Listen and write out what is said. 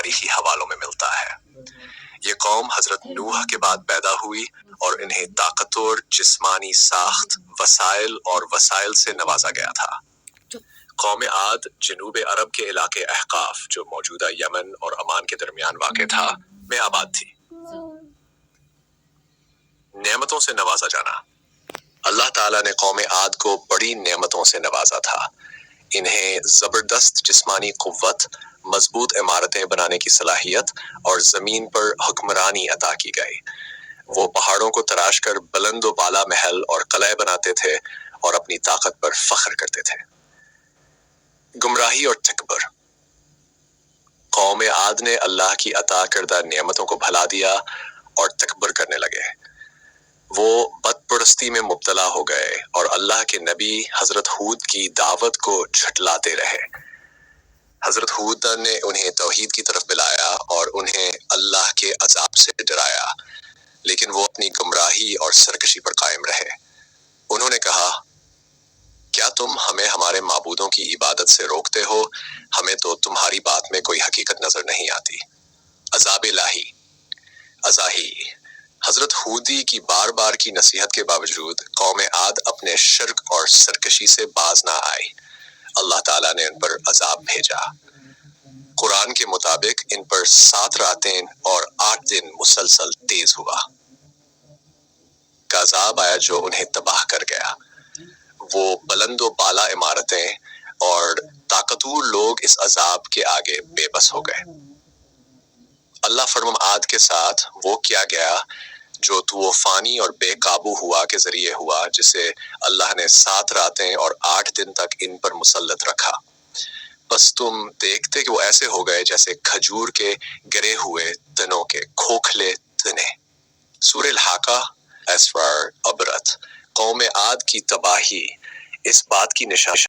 تاریخی حوالوں میں ملتا ہے۔ یہ قوم حضرت نوح کے بعد پیدا ہوئی اور انہیں طاقتور جسمانی ساخت، وسائل اور وسائل سے نوازا گیا تھا۔ قوم عاد جنوب عرب کے علاقے احقاف، جو موجودہ یمن اور عمان کے درمیان واقع تھا، میں آباد تھی۔ نعمتوں سے نوازا جانا۔ اللہ تعالیٰ نے قوم عاد کو بڑی نعمتوں سے نوازا تھا۔ انہیں زبردست جسمانی قوت، مضبوط عمارتیں بنانے کی صلاحیت اور زمین پر حکمرانی عطا کی گئی۔ وہ پہاڑوں کو تراش کر بلند و بالا محل اور قلعے بناتے تھے اور اپنی طاقت پر فخر کرتے تھے۔ گمراہی اور تکبر۔ قوم عاد نے اللہ کی عطا کردہ نعمتوں کو بھلا دیا اور تکبر کرنے لگے۔ وہ بت پرستی میں مبتلا ہو گئے اور اللہ کے نبی حضرت ہود کی دعوت کو جھٹلاتے رہے۔ حضرت ہود نے انہیں توحید کی طرف بلایا اور انہیں اللہ کے عذاب سے ڈرایا، لیکن وہ اپنی گمراہی اور سرکشی پر قائم رہے۔ انہوں نے کہا، کیا تم ہمیں ہمارے معبودوں کی عبادت سے روکتے ہو؟ ہمیں تو تمہاری بات میں کوئی حقیقت نظر نہیں آتی۔ عذاب الہی۔ ازاحی۔ حضرت ہودی کی بار بار کی نصیحت کے باوجود قوم عاد اپنے شرک اور سرکشی سے باز نہ آئی۔ اللہ تعالیٰ نے ان پر عذاب بھیجا۔ قرآن کے مطابق ان پر 7 راتیں اور 8 دن مسلسل تیز ہوا کا عذاب آیا جو انہیں تباہ کر گیا۔ وہ بلند و بالا عمارتیں اور طاقتور لوگ اس عذاب کے آگے بے بس ہو گئے۔ اللہ فرمم عاد کے ساتھ وہ کیا گیا جو طوفانی اور بے قابو ہوا کے ذریعے ہوا، جسے اللہ نے 7 راتیں اور 8 دن تک ان پر مسلط رکھا۔ بس تم دیکھتے کہ وہ ایسے ہو گئے جیسے کھجور کے گرے ہوئے تنوں کے کھوکھلے تنے۔ سورہ الحاقہ اسفار عبرت۔ قوم عاد کی تباہی اس بات کی نشانی